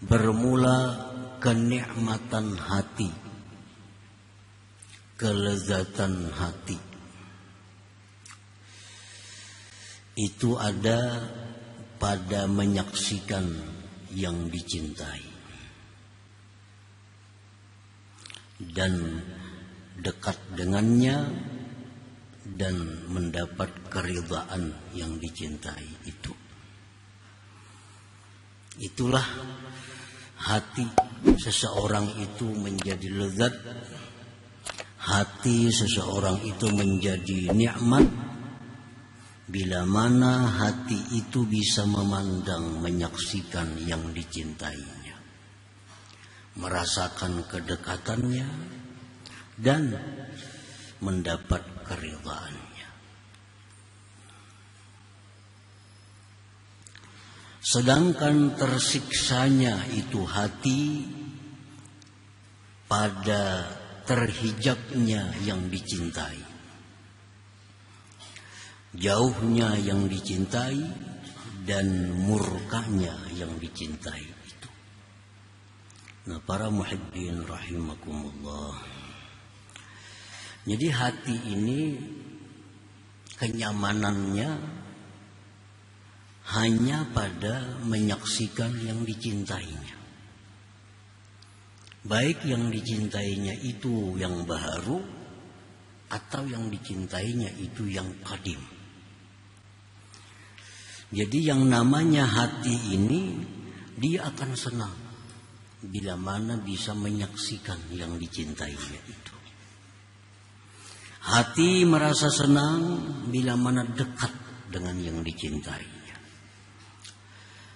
Bermula kenikmatan hati, kelezatan hati. Itu ada pada menyaksikan yang dicintai dan dekat dengannya dan mendapat keridhaan yang dicintai itu. Itulah hati seseorang itu menjadi lezat, hati seseorang itu menjadi nikmat bila mana hati itu bisa memandang, menyaksikan yang dicintainya, merasakan kedekatannya dan mendapat keridhaannya. Sedangkan tersiksanya itu hati pada terhijabnya yang dicintai, jauhnya yang dicintai dan murkanya yang dicintai itu. Nah, para muhibbin rahimakumullah. Jadi hati ini kenyamanannya hanya pada menyaksikan yang dicintainya. Baik yang dicintainya itu yang baharu atau yang dicintainya itu yang qadim. Jadi yang namanya hati ini dia akan senang bila mana bisa menyaksikan yang dicintainya itu. Hati merasa senang bila mana dekat dengan yang dicintainya.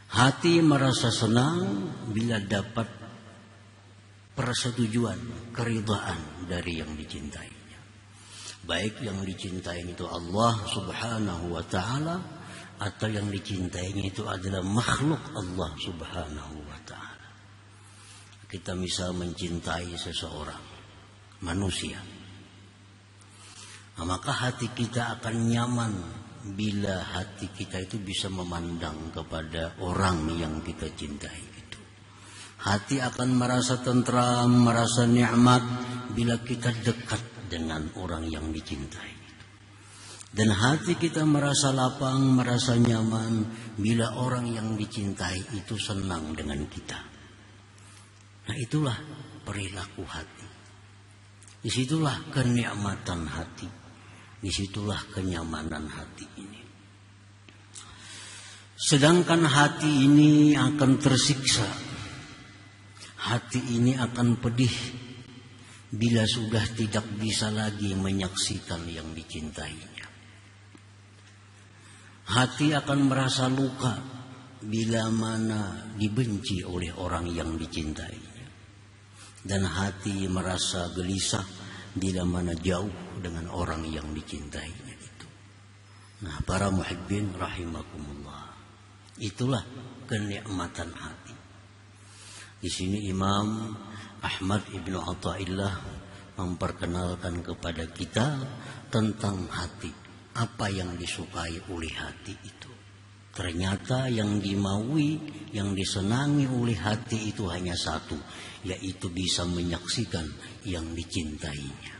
Hati merasa senang bila dapat persetujuan, keridhaan dari yang dicintainya. Baik yang dicintai itu Allah Subhanahu wa ta'ala atau yang dicintainya itu adalah makhluk Allah Subhanahu wa ta'ala. Kita bisa mencintai seseorang, manusia. Nah, maka hati kita akan nyaman bila hati kita itu bisa memandang kepada orang yang kita cintai itu. Hati akan merasa tentram, merasa nikmat bila kita dekat dengan orang yang dicintai. Dan hati kita merasa lapang, merasa nyaman bila orang yang dicintai itu senang dengan kita. Nah, itulah perilaku hati. Disitulah kenikmatan hati. Disitulah kenyamanan hati ini. Sedangkan hati ini akan tersiksa. Hati ini akan pedih bila sudah tidak bisa lagi menyaksikan yang dicintainya. Hati akan merasa luka bila mana dibenci oleh orang yang dicintainya. Dan hati merasa gelisah bila mana jauh dengan orang yang dicintainya itu. Nah, para muhibbin rahimakumullah. Itulah kenikmatan hati. Di sini Imam Ahmad Ibnu Athaillah memperkenalkan kepada kita tentang hati. Apa yang disukai oleh hati itu. Ternyata yang dimaui, yang disenangi oleh hati itu hanya satu, yaitu bisa menyaksikan yang dicintainya.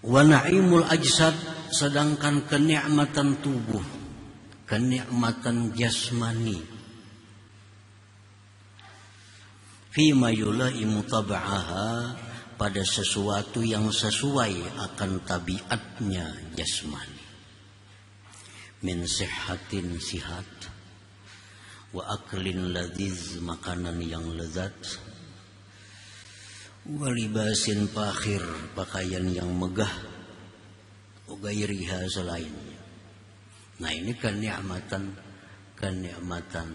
Wa na'imul ajsad, sedangkan kenikmatan tubuh, kenikmatan jasmani, fima yulaimu tab'aha, pada sesuatu yang sesuai akan tabiatnya jasmani. Min sihhatin, sihat, wa aklin ladhiz, makanan yang lezat, wa libasin fakhir, pakaian yang megah, wa gairiha, selainnya. Nah, ini kenikmatan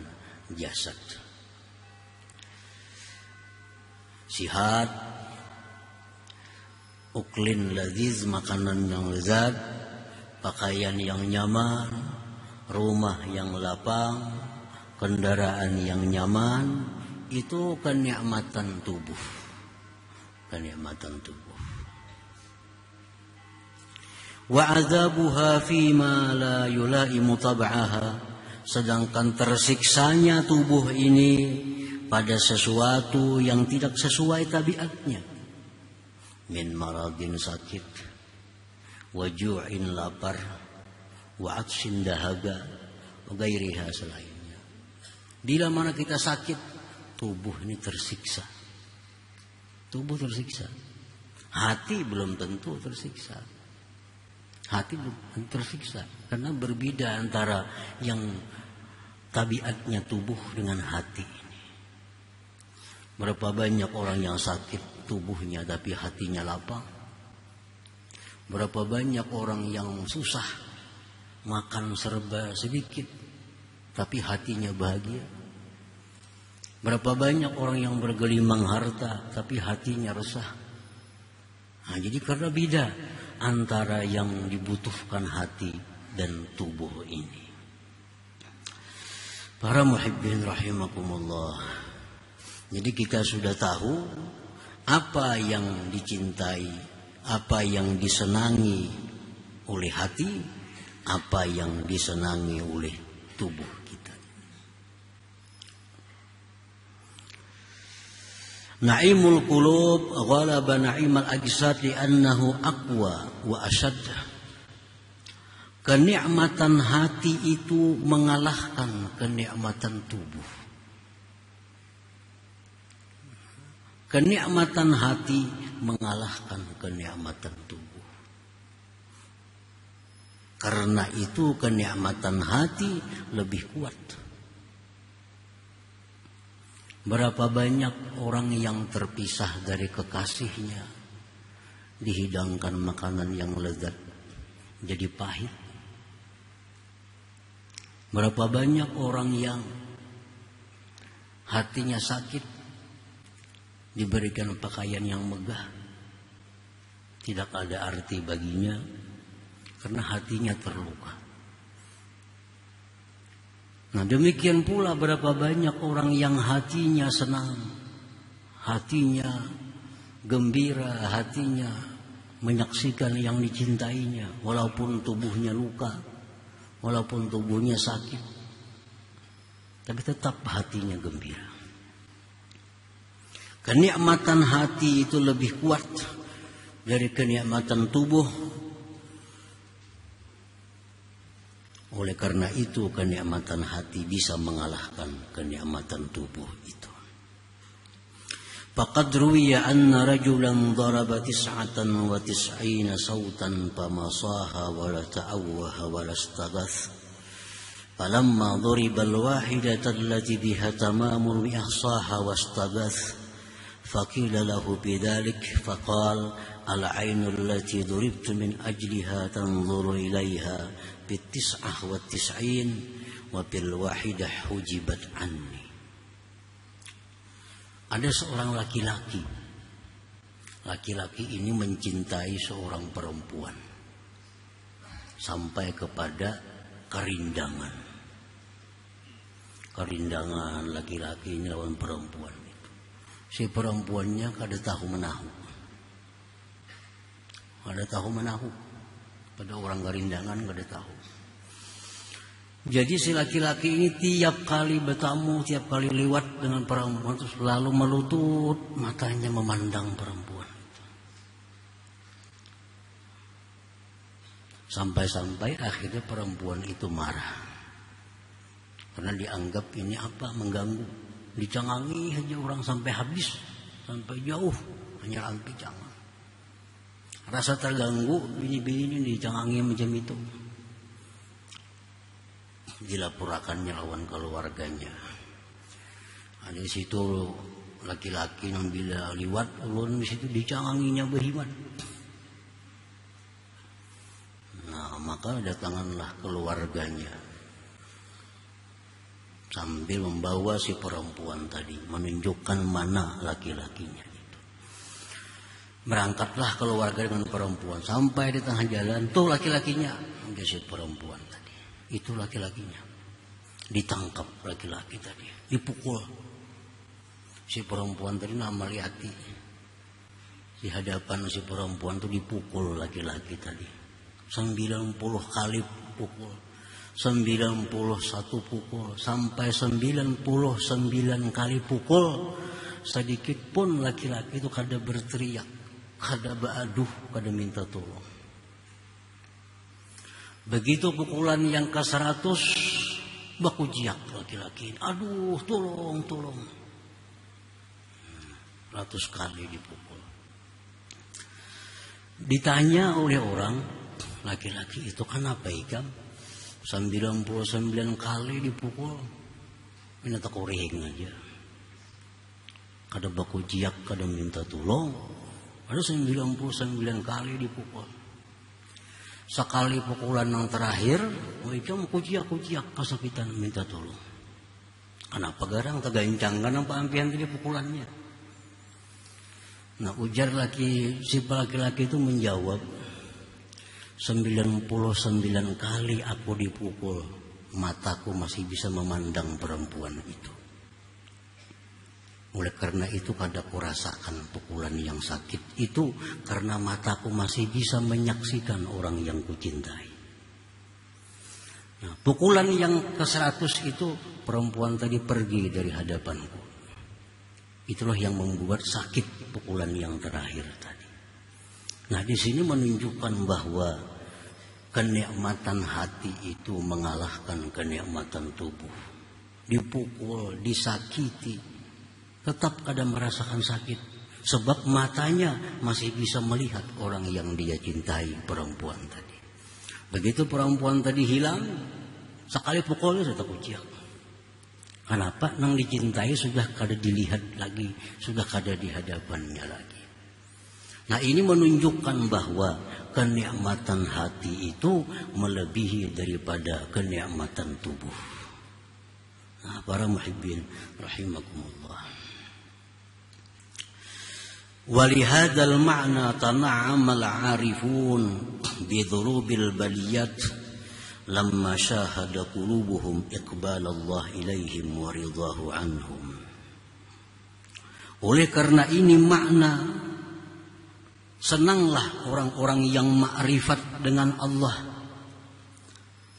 jasad. Sihat, uklin ladhiz, makanan yang lezat, pakaian yang nyaman, rumah yang lapang, kendaraan yang nyaman, itu kenikmatan tubuh. Kenikmatan tubuh. wa 'adzabuha fima la yulaimu tab'aha, sedangkan tersiksanya tubuh ini pada sesuatu yang tidak sesuai tabiatnya. Min maradin, sakit, wa ju'in, lapar, wa 'atshin, dahaga, wa ghairiha, selainnya. Bila mana kita sakit, tubuh ini tersiksa. Tubuh tersiksa. Hati belum tentu tersiksa. Hati belum tersiksa karena berbeda antara yang tabiatnya tubuh dengan hati ini. Berapa banyak orang yang sakit tubuhnya tapi hatinya lapang. Berapa banyak orang yang susah, makan serba sedikit tapi hatinya bahagia. Berapa banyak orang yang bergelimang harta tapi hatinya resah. Nah, jadi karena beda antara yang dibutuhkan hati dan tubuh ini. Para muhibbin rahimakumullah. Jadi kita sudah tahu apa yang dicintai, apa yang disenangi oleh hati, apa yang disenangi oleh tubuh kita. Na'imul qulub ghalaba na'imal ajsad li'annahu aqwa wa ashad. Kenikmatan hati itu mengalahkan kenikmatan tubuh. Kenikmatan hati mengalahkan kenikmatan tubuh. Karena itu kenikmatan hati lebih kuat. Berapa banyak orang yang terpisah dari kekasihnya, dihidangkan makanan yang lezat jadi pahit. Berapa banyak orang yang hatinya sakit, diberikan pakaian yang megah, tidak ada arti baginya karena hatinya terluka. Nah, demikian pula berapa banyak orang yang hatinya senang, hatinya gembira, hatinya menyaksikan yang dicintainya, walaupun tubuhnya luka, walaupun tubuhnya sakit, tapi tetap hatinya gembira. Kenikmatan hati itu lebih kuat dari kenikmatan tubuh. Oleh karena itu kenikmatan hati bisa mengalahkan kenikmatan tubuh itu. Faqad ruwiya anna rajulan daraba 99 sautan famasaha wa la ta'awwaha wa la istaghath. Falamma duriba al-wahidata allati biha tamamul ihsaha wa istaghath. فقيل له بذلك فقال العين التي ضربت من أجلها تنظر إليها ب99 وبالواحدة حجبت عني. Ada seorang laki-laki. Laki-laki ini mencintai seorang perempuan sampai kepada kerindangan. Kerindangan laki-laki ini lawan perempuan. Si perempuannya kada tahu menahu. Kada tahu menahu. Pada orang kerindangan kada tahu. Jadi si laki-laki ini tiap kali bertamu, tiap kali lewat dengan perempuan itu selalu melutut matanya memandang perempuan. Sampai-sampai akhirnya perempuan itu marah. Karena dianggap ini apa? Mengganggu. Dicangangi saja orang sampai habis, sampai jauh, hanya lampi cangang. Rasa terganggu, bini-bini ini dicangangi macam itu. Dilapurakannya lawan keluarganya. Ada di situ laki-laki yang bila liwat, ulun di situ dicanganginya berhimat. Nah, maka datanganlah keluarganya sambil membawa si perempuan tadi, menunjukkan mana laki-lakinya itu. Berangkatlah keluarga dengan perempuan sampai di tengah jalan, tuh laki-lakinya, dia si perempuan tadi. Itu laki-lakinya. Ditangkap laki-laki tadi, dipukul. Si perempuan tadi nama Liati. Di hadapan si perempuan itu dipukul laki-laki tadi 90 kali pukul, 91 pukul, sampai 99 kali pukul. Sedikit pun laki-laki itu kada berteriak, kada baaduh, kada minta tolong. Begitu pukulan yang ke-100, baku jiak laki-laki. Aduh, tolong. 100 kali dipukul. Ditanya oleh orang, laki-laki itu kenapa ikam 99 kali dipukul? Minta koreng aja. Kada baku jiak, kada minta tolong. Ada 99 kali dipukul. Sekali pukulan yang terakhir, ikam kujiak kesakitan minta tolong. Kenapa garang tagaincangkan apa ampian tadi pukulannya? Nah, ujar si laki-laki itu menjawab, 99 kali aku dipukul, mataku masih bisa memandang perempuan itu. Oleh karena itu kada kurasakan pukulan yang sakit itu, karena mataku masih bisa menyaksikan orang yang kucintai. Nah, pukulan yang ke-100 itu perempuan tadi pergi dari hadapanku. Itulah yang membuat sakit pukulan yang terakhir tadi. Nah, di sini menunjukkan bahwa kenikmatan hati itu mengalahkan kenikmatan tubuh. Dipukul, disakiti, tetap ada merasakan sakit. Sebab matanya masih bisa melihat orang yang dia cintai, perempuan tadi. Begitu perempuan tadi hilang, sekali pukulnya sudah kuciak. Kenapa? Nang dicintai sudah kada dilihat lagi, sudah kada di hadapannya lagi. Nah, ini menunjukkan bahwa kenikmatan hati itu melebihi daripada kenikmatan tubuh. Nah, para muhibbin rahimakumullah. Walihadzal ma'na tana'amal 'arifun bi dhurubil baliyat lamma syahada qulubuhum iqbal Allah ilaihim wa ridahu anhum. Oleh karena ini makna, senanglah orang-orang yang ma'rifat dengan Allah.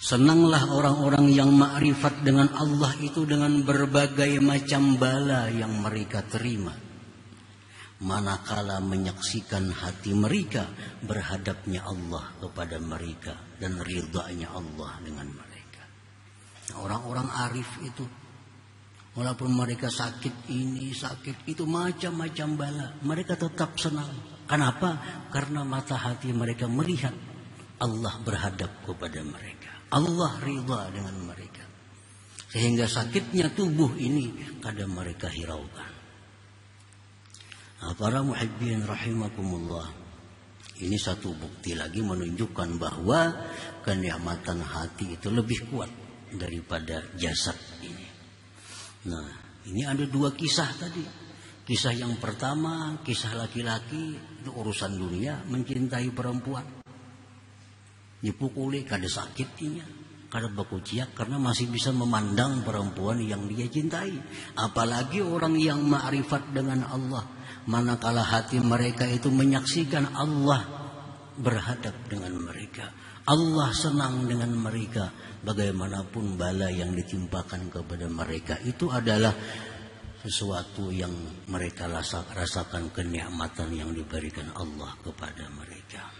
Senanglah orang-orang yang ma'rifat dengan Allah itu dengan berbagai macam bala yang mereka terima, manakala menyaksikan hati mereka berhadapnya Allah kepada mereka dan ridhanya Allah dengan mereka. Nah, orang-orang arif itu, walaupun mereka sakit ini, sakit itu, macam-macam bala, mereka tetap senang. Kenapa? Karena mata hati mereka melihat Allah berhadap kepada mereka, Allah ridha dengan mereka, sehingga sakitnya tubuh ini kada mereka hiraukan. Nah, para muhibbin rahimakumullah, ini satu bukti lagi menunjukkan bahwa kenikmatan hati itu lebih kuat daripada jasad ini. Nah, ini ada dua kisah tadi. Kisah yang pertama, kisah laki-laki itu urusan dunia, mencintai perempuan, dipukuli kada sakitnya, kada bakuciak, karena masih bisa memandang perempuan yang dia cintai. Apalagi orang yang ma'rifat dengan Allah, manakala hati mereka itu menyaksikan Allah berhadap dengan mereka, Allah senang dengan mereka, bagaimanapun bala yang ditimpakan kepada mereka itu adalah sesuatu yang mereka rasakan, kenikmatan yang diberikan Allah kepada mereka.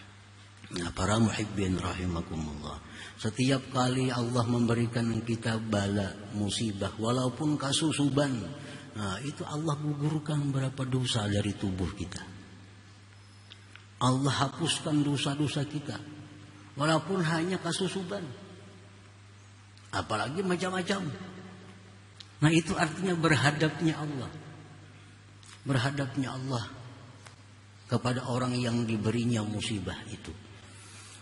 Nah, para muhibbin rahimakumullah, setiap kali Allah memberikan kita bala, musibah, walaupun kasusuban, nah, itu Allah gugurkan berapa dosa dari tubuh kita. Allah hapuskan dosa-dosa kita, walaupun hanya kasusuban, apalagi macam-macam. Nah, itu artinya berhadapnya Allah, berhadapnya Allah kepada orang yang diberinya musibah itu.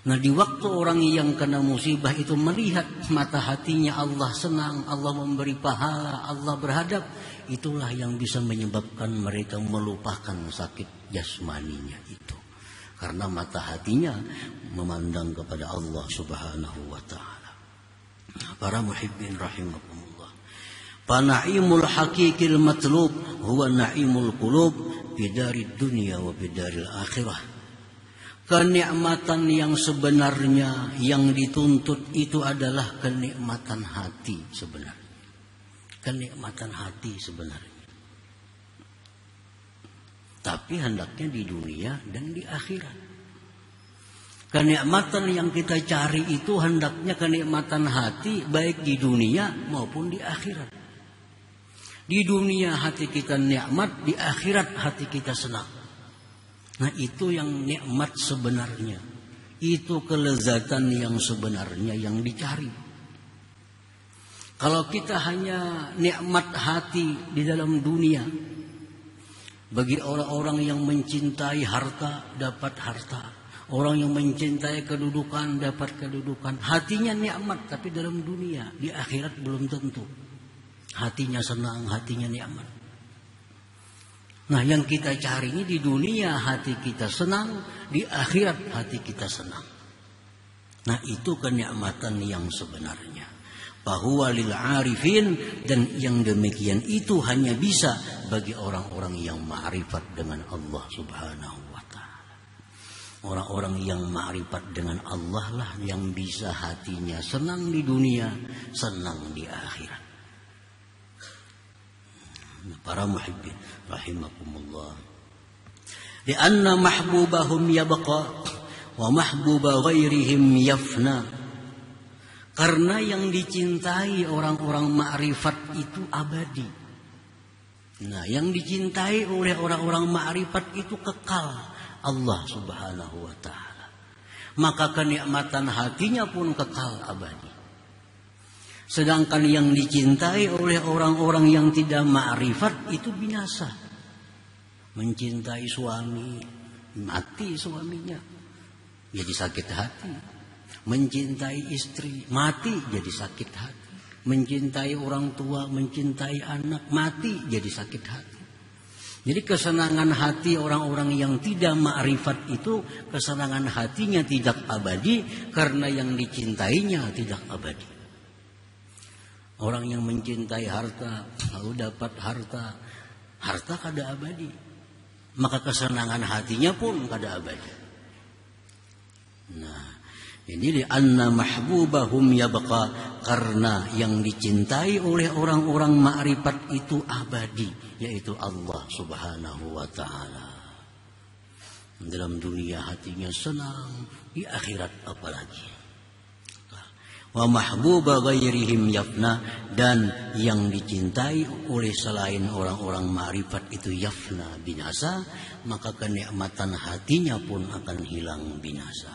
Nah, di waktu orang yang kena musibah itu melihat mata hatinya Allah senang, Allah memberi pahala, Allah berhadap, itulah yang bisa menyebabkan mereka melupakan sakit jasmaninya itu, karena mata hatinya memandang kepada Allah Subhanahu wa ta'ala. Nah, para muhibbin rahimakumullah, Pana'imul hakikil matlub huwa na'imul qulub bidarid dunya wa bidaril akhirah. Kenikmatan yang sebenarnya yang dituntut itu adalah kenikmatan hati sebenarnya. Kenikmatan hati sebenarnya. Tapi hendaknya di dunia dan di akhirat. Kenikmatan yang kita cari itu hendaknya kenikmatan hati baik di dunia maupun di akhirat. Di dunia hati kita nikmat, di akhirat hati kita senang. Nah itu yang nikmat sebenarnya. Itu kelezatan yang sebenarnya yang dicari. Kalau kita hanya nikmat hati di dalam dunia, bagi orang-orang yang mencintai harta dapat harta, orang yang mencintai kedudukan dapat kedudukan. Hatinya nikmat tapi dalam dunia, di akhirat belum tentu. Hatinya senang, hatinya nikmat. Nah yang kita cari ini di dunia hati kita senang, di akhirat hati kita senang. Nah itu kenikmatan yang sebenarnya. Fahuwa lil arifin, dan yang demikian itu hanya bisa bagi orang-orang yang ma'rifat dengan Allah Subhanahu wa ta'ala. Orang-orang yang ma'rifat dengan Allah lah yang bisa hatinya senang di dunia, senang di akhirat. Para muhibbin rahimakumullah. Lianna mahbubahum yabqa wa mahbuba ghairihim yafna. Karena yang dicintai orang-orang ma'rifat itu abadi. Nah, yang dicintai oleh orang-orang ma'rifat itu kekal, Allah Subhanahu wa ta'ala. Maka kenikmatan hatinya pun kekal abadi. Sedangkan yang dicintai oleh orang-orang yang tidak ma'rifat itu binasa. Mencintai suami, mati suaminya, jadi sakit hati. Mencintai istri, mati jadi sakit hati. Mencintai orang tua, mencintai anak, mati jadi sakit hati. Jadi kesenangan hati orang-orang yang tidak ma'rifat itu, kesenangan hatinya tidak abadi karena yang dicintainya tidak abadi. Orang yang mencintai harta, lalu dapat harta, harta kada abadi. Maka kesenangan hatinya pun kada abadi. Nah, ini li'anna mahbubahum yabqa, karena yang dicintai oleh orang-orang ma'rifat itu abadi, yaitu Allah Subhanahu wa ta'ala. Dalam dunia hatinya senang, di akhirat apalagi. Wa mahbuba ghairihim yafna, dan yang dicintai oleh selain orang-orang ma'rifat itu yafna, binasa, maka kenikmatan hatinya pun akan hilang binasa.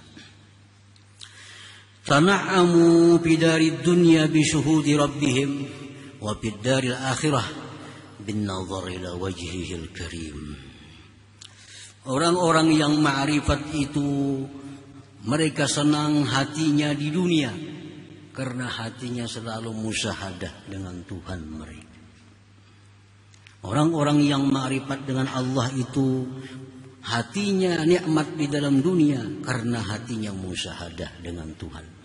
Tana'amu bidari dunya bisyuhudi rabbihim wa bidari akhirah bin nazar ila wajhihil karim. Orang-orang yang ma'rifat itu mereka senang hatinya di dunia karena hatinya selalu musyahadah dengan Tuhan mereka. Orang-orang yang ma'rifat dengan Allah itu hatinya nikmat di dalam dunia karena hatinya musyahadah dengan Tuhan.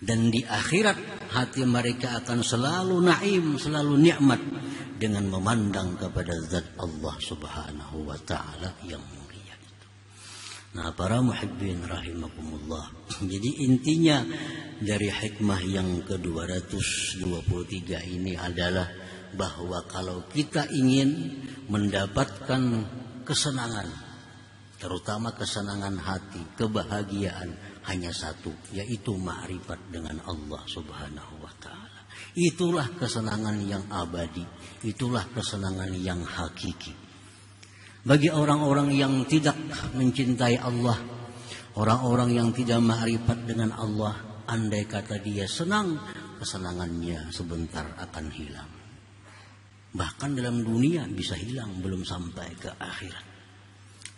Dan di akhirat hati mereka akan selalu naim, selalu nikmat dengan memandang kepada zat Allah Subhanahu wa ta'ala yang mulia itu. Nah, para muhibbin rahimakumullah. Jadi intinya dari hikmah yang ke-223 ini adalah bahwa kalau kita ingin mendapatkan kesenangan, terutama kesenangan hati, kebahagiaan, hanya satu, yaitu ma'rifat dengan Allah Subhanahu wa ta'ala. Itulah kesenangan yang abadi, itulah kesenangan yang hakiki. Bagi orang-orang yang tidak mencintai Allah, orang-orang yang tidak ma'rifat dengan Allah, andai kata dia senang, kesenangannya sebentar akan hilang. Bahkan dalam dunia bisa hilang, belum sampai ke akhirat.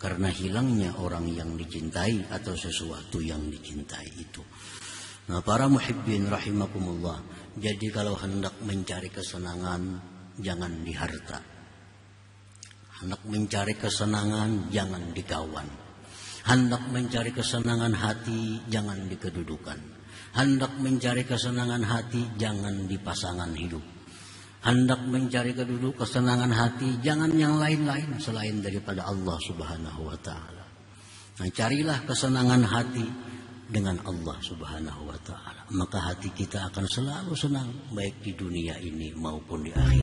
Karena hilangnya orang yang dicintai atau sesuatu yang dicintai itu. Nah, para muhibbin rahimakumullah. Jadi kalau hendak mencari kesenangan, jangan di harta. Hendak mencari kesenangan, jangan di kawan. Hendak mencari kesenangan hati, jangan di kedudukan. Hendak mencari kesenangan hati, jangan di pasangan hidup. Hendak mencari kesenangan hati, jangan yang lain-lain selain daripada Allah Subhanahu wa ta'ala. Nah, carilah kesenangan hati dengan Allah Subhanahu wa taala. Maka hati kita akan selalu senang baik di dunia ini maupun di akhirat.